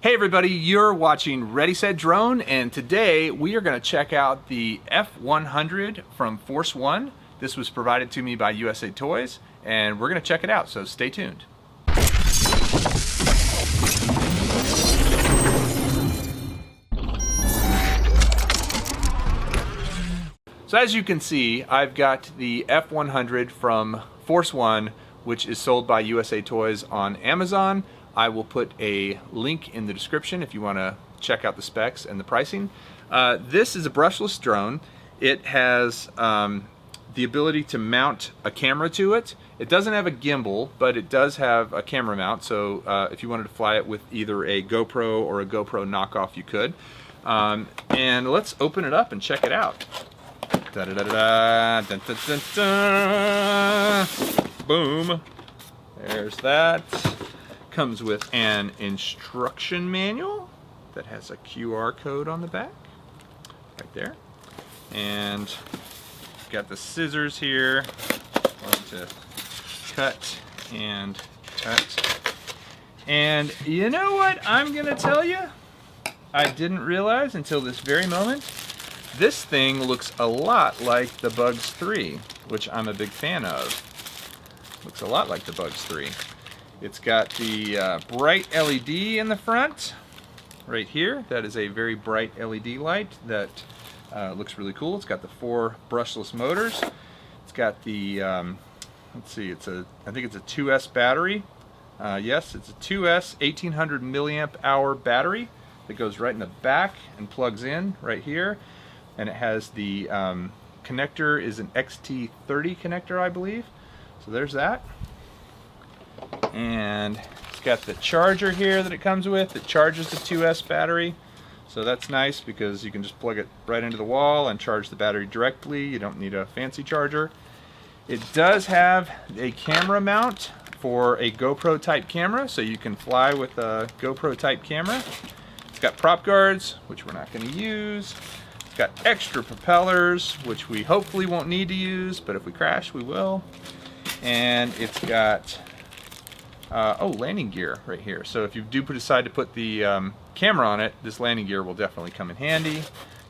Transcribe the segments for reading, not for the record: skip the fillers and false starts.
Hey everybody, you're watching Ready Set Drone, and today we are going to check out the F100 from Force1. This was provided to me by USA Toys, and we're going to check it out, so stay tuned. So as you can see, I've got the F100 from Force1, which is sold by USA Toys on Amazon. I will put a link in the description if you want to check out the specs and the pricing. This is a brushless drone. It has the ability to mount a camera to it. It doesn't have a gimbal, but it does have a camera mount, so if you wanted to fly it with either a GoPro or a GoPro knockoff, you could. And let's open it up and check it out. Da-da-da-da-da, dun-dun-dun-dun. Boom. There's that. Comes with an instruction manual that has a QR code on the back, right there. And got the scissors here, going to cut and cut. And you know what I'm gonna tell you? I didn't realize until this very moment, this thing looks a lot like the Bugs 3, which I'm a big fan of. Looks a lot like the Bugs 3. It's got the bright LED in the front, right here. That is a very bright LED light that looks really cool. It's got the 4 brushless motors. It's got the, let's see, I think it's a 2S battery. Yes, it's a 2S 1800 milliamp hour battery that goes right in the back and plugs in right here. And it has the connector is an XT30 connector, I believe. So there's that. And it's got the charger here that it comes with. It charges the 2S battery. So that's nice because you can just plug it right into the wall and charge the battery directly. You don't need a fancy charger. It does have a camera mount for a GoPro type camera, so you can fly with a GoPro type camera. It's got prop guards, which we're not going to use. It's got extra propellers, which we hopefully won't need to use, but if we crash, we will. And it's got landing gear right here. So if you do decide to put the camera on it, this landing gear will definitely come in handy.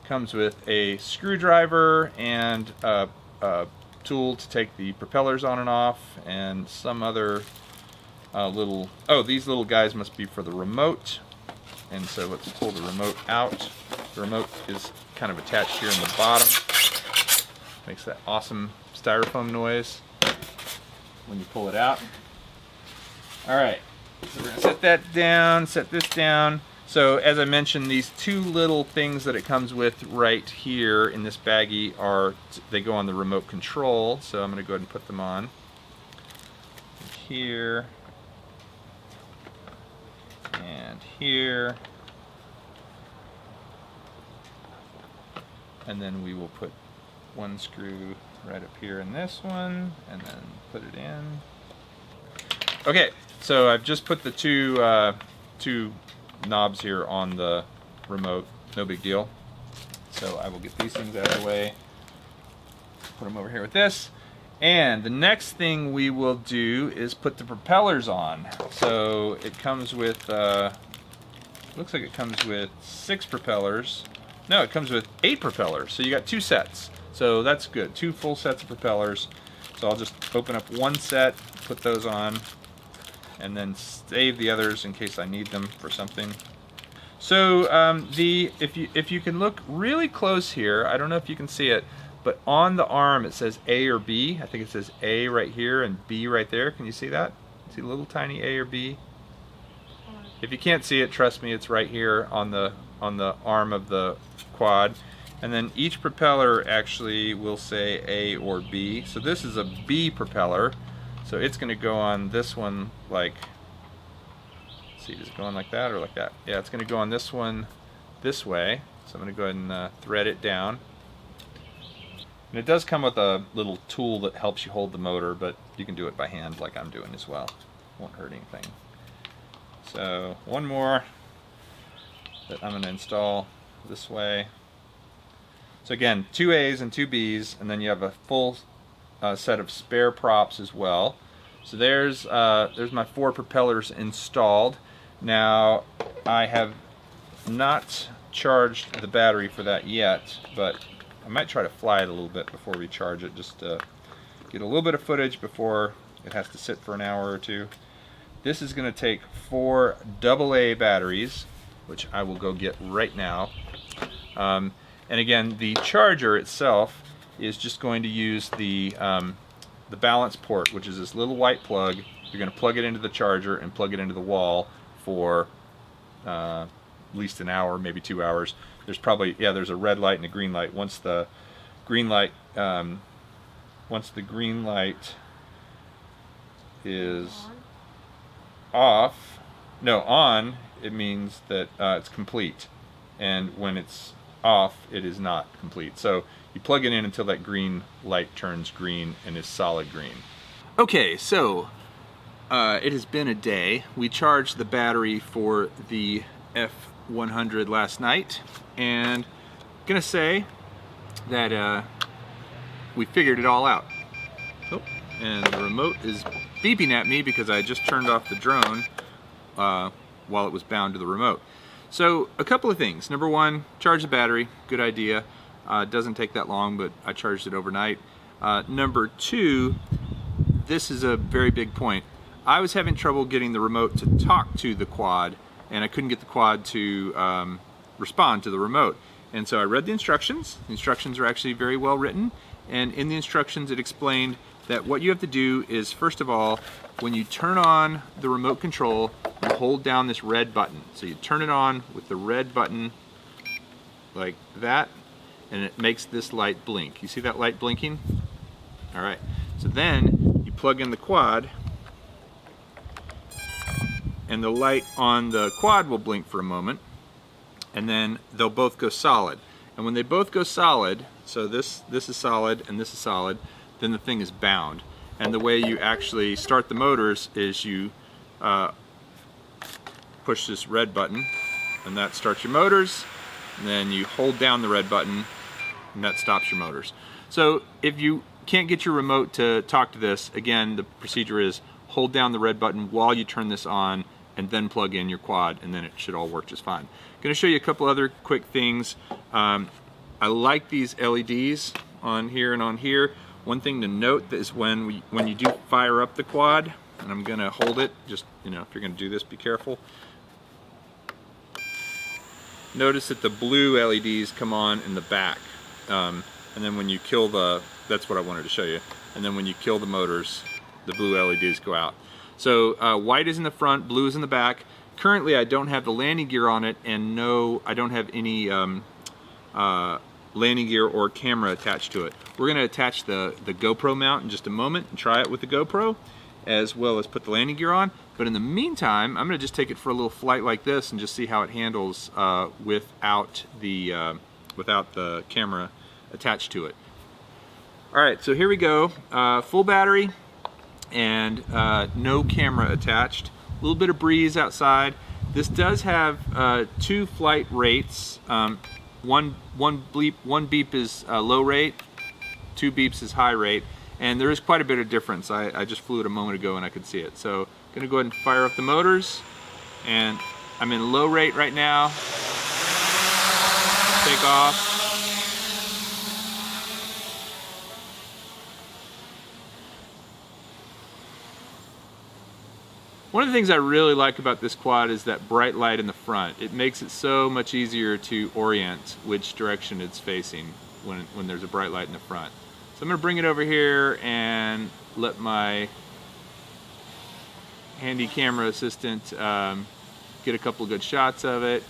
Comes with a screwdriver and a tool to take the propellers on and off, and some other these little guys must be for the remote. And so let's pull the remote out. The remote is kind of attached here in the bottom. Makes that awesome styrofoam noise when you pull it out. Alright, so we're going to set that down, set this down. So as I mentioned, these 2 little things that it comes with right here in this baggie they go on the remote control. So I'm going to go ahead and put them on. Here. And here. And then we will put one screw right up here in this one, and then put it in. Okay, so I've just put the two knobs here on the remote. No big deal. So I will get these things out of the way. Put them over here with this. And the next thing we will do is put the propellers on. So it comes with, looks like it comes with 6 propellers. No, it comes with 8 propellers. So you got 2 sets. So that's good. 2 full sets of propellers. So I'll just open up one set, put those on, and then save the others in case I need them for something. So if you can look really close here, I don't know if you can see it, but on the arm it says A or B. I think it says A right here and B right there. Can you see that? See the little tiny A or B? If you can't see it, trust me, it's right here on the arm of the quad. And then each propeller actually will say A or B. So this is a B propeller. So it's going to go on this one like, let's see, is it going like that or like that? Yeah, it's going to go on this one this way. So I'm going to go ahead and thread it down. And it does come with a little tool that helps you hold the motor, but you can do it by hand like I'm doing as well. Won't hurt anything. So one more that I'm going to install this way. So again, 2 A's and 2 B's, and then you have a full set of spare props as well. So there's my 4 propellers installed. Now, I have not charged the battery for that yet, but I might try to fly it a little bit before we charge it, just to get a little bit of footage before it has to sit for an hour or two. This is going to take 4 AA batteries, which I will go get right now. And again, the charger itself is just going to use the balance port, which is this little white plug. You're going to plug it into the charger and plug it into the wall for at least an hour, maybe 2 hours. There's probably, yeah, there's a red light and a green light. Once the green light is off, no, on, it means that it's complete, and when it's off, it is not complete. So you plug it in until that green light turns green and is solid green. Okay, so it has been a day. We charged the battery for the F100 last night, and I'm gonna say that we figured it all out. Oh, and the remote is beeping at me because I just turned off the drone while it was bound to the remote. So a couple of things. Number one, charge the battery. Good idea. It doesn't take that long, but I charged it overnight. Number two, this is a very big point. I was having trouble getting the remote to talk to the quad, and I couldn't get the quad to respond to the remote. And so I read the instructions. The instructions are actually very well written, and in the instructions it explained that what you have to do is, first of all, when you turn on the remote control, you hold down this red button. So you turn it on with the red button like that, and it makes this light blink. You see that light blinking? All right, so then you plug in the quad, and the light on the quad will blink for a moment, and then they'll both go solid. And when they both go solid, so this is solid and this is solid, then the thing is bound. And the way you actually start the motors is you push this red button, and that starts your motors, and then you hold down the red button, and that stops your motors. So if you can't get your remote to talk to this, again, the procedure is hold down the red button while you turn this on, and then plug in your quad, and then it should all work just fine. I'm going to show you a couple other quick things. I like these LEDs on here and on here. One thing to note is when you do fire up the quad, and I'm going to hold it, just, you know, if you're going to do this, be careful. Notice that the blue LEDs come on in the back, and then when you kill the, that's what I wanted to show you, and then when you kill the motors, the blue LEDs go out. So white is in the front, blue is in the back. Currently I don't have the landing gear on it, and no, I don't have any landing gear or camera attached to it. We're going to attach the GoPro mount in just a moment and try it with the GoPro, as well as put the landing gear on. But in the meantime, I'm going to just take it for a little flight like this and just see how it handles without the camera attached to it. Alright, so here we go. Full battery and no camera attached. A little bit of breeze outside. This does have 2 flight rates. One beep is low rate, 2 beeps is high rate, and there is quite a bit of difference. I just flew it a moment ago and I could see it. So I'm gonna go ahead and fire up the motors, and I'm in low rate right now. Take off. One of the things I really like about this quad is that bright light in the front. It makes it so much easier to orient which direction it's facing when there's a bright light in the front. So I'm going to bring it over here and let my handy camera assistant get a couple of good shots of it.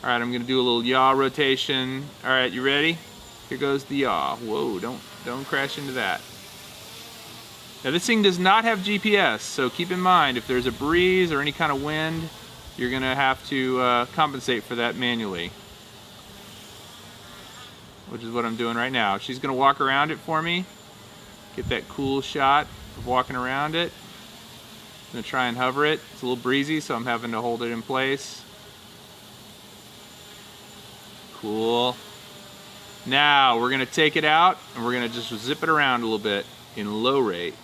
Alright, I'm going to do a little yaw rotation. Alright, you ready? Here goes the yaw. Whoa, don't crash into that. Now this thing does not have GPS, so keep in mind if there's a breeze or any kind of wind, you're going to have to compensate for that manually. Which is what I'm doing right now. She's going to walk around it for me, get that cool shot of walking around it. I'm going to try and hover it. It's a little breezy, so I'm having to hold it in place. Cool. Now we're going to take it out and we're going to just zip it around a little bit in low rate.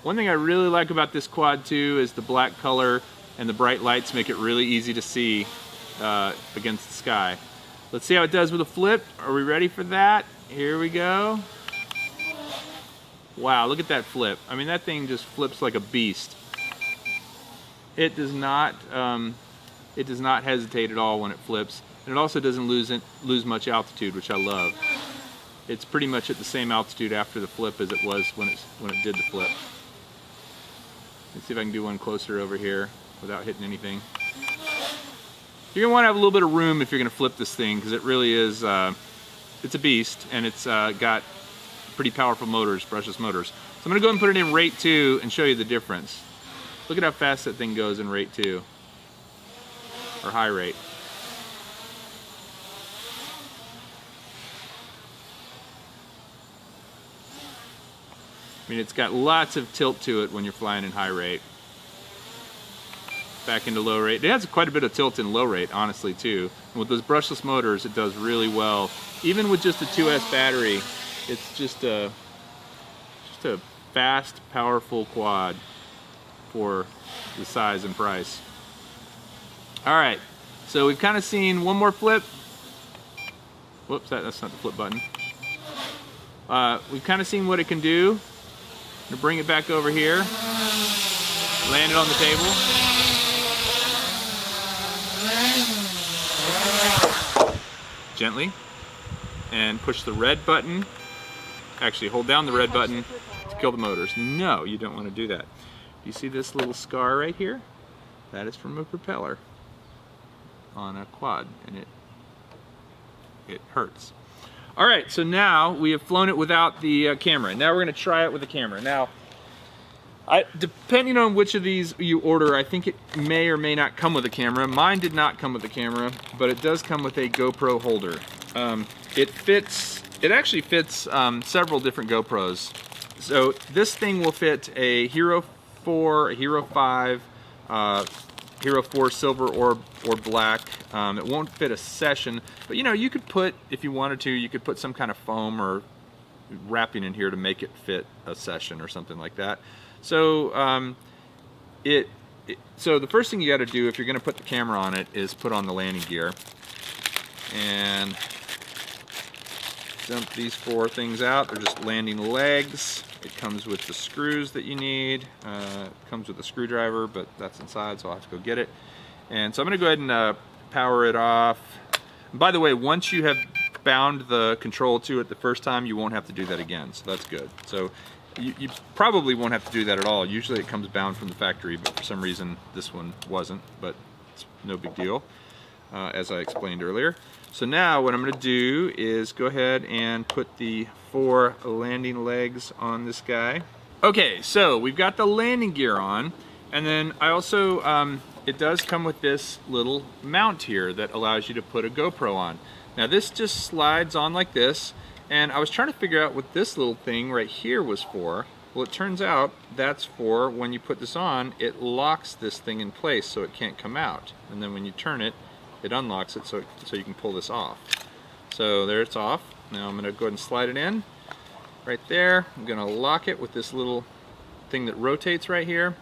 One thing I really like about this quad too is the black color and the bright lights make it really easy to see against the sky. Let's see how it does with a flip. Are we ready for that? Here we go. Wow, look at that flip. I mean, that thing just flips like a beast. It does not hesitate at all when it flips, and it also doesn't lose much altitude, which I love. It's pretty much at the same altitude after the flip as it was when it did the flip. Let's see if I can do one closer over here without hitting anything. You're gonna want to have a little bit of room if you're gonna flip this thing, because it really is, it's a beast, and it's got pretty powerful motors, brushless motors. So I'm gonna go ahead and put it in rate 2 and show you the difference. Look at how fast that thing goes in rate 2, or high rate. I mean, it's got lots of tilt to it when you're flying in high rate. Back into low rate. It has quite a bit of tilt in low rate, honestly, too. And with those brushless motors, it does really well. Even with just a 2S battery, it's just a fast, powerful quad for the size and price. All right, so we've kind of seen one more flip. Whoops, that's not the flip button. We've kind of seen what it can do. I'm gonna bring it back over here, land it on the table. Gently, and push the red button. Actually, hold down the red button to kill the motors. No, you don't want to do that. You see this little scar right here? That is from a propeller on a quad, and it hurts. All right, so now we have flown it without the camera. Now we're going to try it with the camera. Now, depending on which of these you order, I think it may or may not come with a camera. Mine did not come with a camera, but it does come with a GoPro holder. It actually fits several different GoPros. So this thing will fit a Hero 4, a Hero 5, Hero 4 silver or black. It won't fit a session, but you know, you could put, if you wanted to, you could put some kind of foam or wrapping in here to make it fit a session or something like that. So so the first thing you got to do if you're going to put the camera on it is put on the landing gear and dump these 4 things out. They're just landing legs. It comes with the screws that you need. It comes with a screwdriver, but that's inside, so I'll have to go get it. And so I'm going to go ahead and power it off. And by the way, once you have bound the control to it the first time, you won't have to do that again, so that's good. So you probably won't have to do that at all. Usually it comes bound from the factory, but for some reason this one wasn't, but it's no big deal, as I explained earlier. So now what I'm going to do is go ahead and put the 4 landing legs on this guy. Okay, so we've got the landing gear on, and then I also, it does come with this little mount here that allows you to put a GoPro on. Now this just slides on like this, and I was trying to figure out what this little thing right here was for. Well, it turns out that's for when you put this on, it locks this thing in place so it can't come out. And then when you turn it, it unlocks it so you can pull this off. So there, it's off. Now I'm going to go ahead and slide it in right there. I'm going to lock it with this little thing that rotates right here.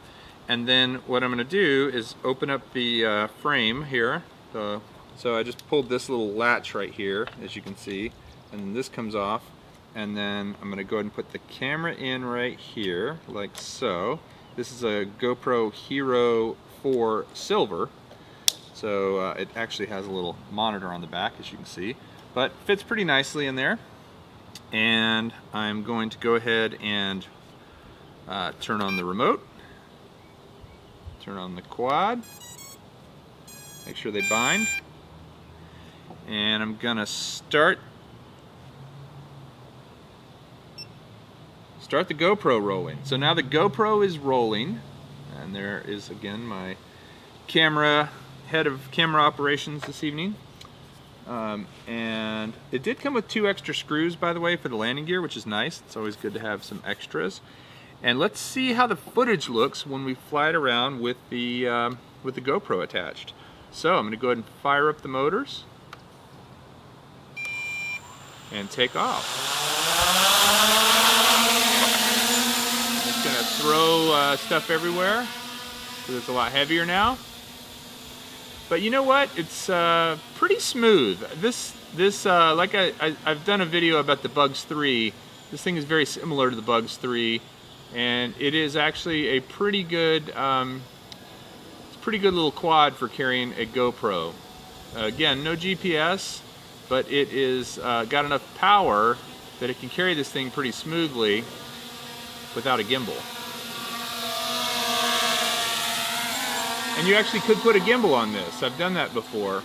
And then what I'm going to do is open up the frame here. So I just pulled this little latch right here, as you can see, and then this comes off. And then I'm going to go ahead and put the camera in right here, like so. This is a GoPro Hero 4 Silver. So it actually has a little monitor on the back, as you can see, but fits pretty nicely in there. And I'm going to go ahead and turn on the remote, turn on the quad, make sure they bind, and I'm gonna start the GoPro rolling. So now the GoPro is rolling, and there is again my head of camera operations this evening. And it did come with 2 extra screws, by the way, for the landing gear, which is nice. It's always good to have some extras. And let's see how the footage looks when we fly it around with the GoPro attached. So I'm going to go ahead and fire up the motors and take off. I'm just going to throw stuff everywhere, so it's a lot heavier now. But you know what? It's pretty smooth. Like I've done a video about the Bugs 3. This thing is very similar to the Bugs 3, and it is actually a pretty good, little quad for carrying a GoPro. Again, no GPS, but it is got enough power that it can carry this thing pretty smoothly without a gimbal. And you actually could put a gimbal on this. I've done that before.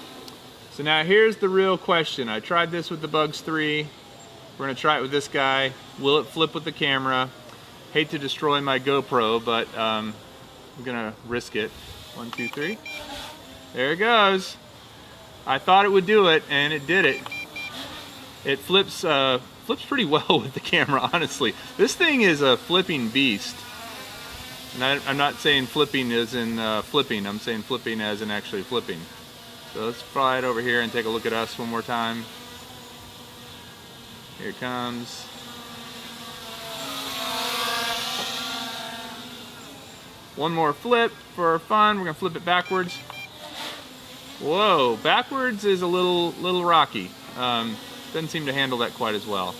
So now here's the real question. I tried this with the Bugs 3. We're gonna try it with this guy. Will it flip with the camera? Hate to destroy my GoPro, but I'm gonna risk it. 1, 2, 3. There it goes. I thought it would do it, and it did it. It flips pretty well with the camera, honestly. This thing is a flipping beast. And I'm not saying flipping as in flipping, I'm saying flipping as in actually flipping. So let's fly it over here and take a look at us one more time. Here it comes. One more flip for fun. We're gonna flip it backwards. Whoa, backwards is a little rocky. Doesn't seem to handle that quite as well.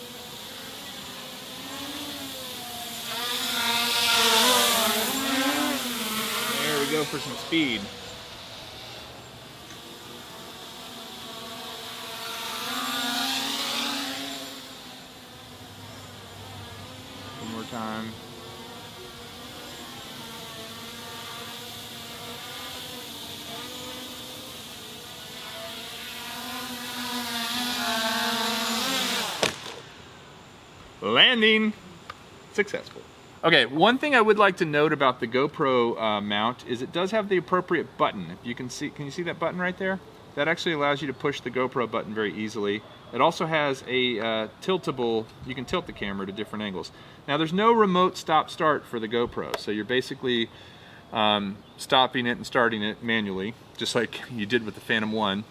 There we go for some speed. One more time. Landing successful. Okay, one thing I would like to note about the GoPro mount is it does have the appropriate button. If you can you see that button right there? That actually allows you to push the GoPro button very easily. It also has a tiltable, you can tilt the camera to different angles. Now there's no remote stop-start for the GoPro, so you're basically stopping it and starting it manually, just like you did with the Phantom 1.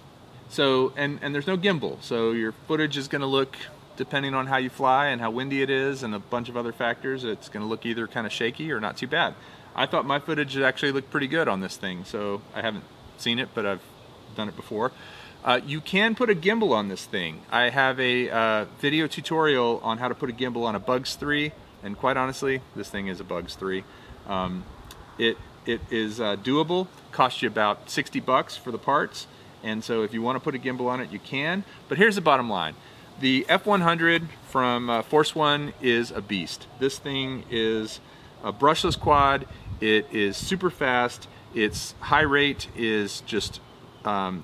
So, and there's no gimbal, so your footage is gonna look, depending on how you fly and how windy it is and a bunch of other factors, it's going to look either kind of shaky or not too bad. I thought my footage actually looked pretty good on this thing, so I haven't seen it, but I've done it before. You can put a gimbal on this thing. I have a video tutorial on how to put a gimbal on a Bugs 3, and quite honestly, this thing is a Bugs 3. It is doable, costs you about 60 bucks for the parts, and so if you want to put a gimbal on it, you can. But here's the bottom line. The F100 from Force 1 is a beast. This thing is a brushless quad. It is super fast. Its high rate is just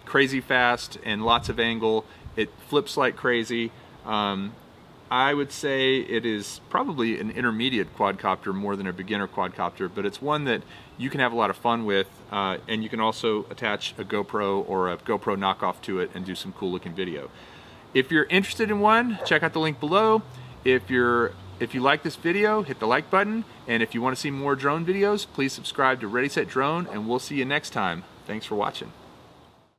crazy fast and lots of angle. It flips like crazy. I would say it is probably an intermediate quadcopter more than a beginner quadcopter, but it's one that you can have a lot of fun with, and you can also attach a GoPro or a GoPro knockoff to it and do some cool looking video. If you're interested in one, check out the link below. If you like this video, hit the like button, and if you want to see more drone videos, please subscribe to Ready Set Drone, and we'll see you next time. Thanks for watching.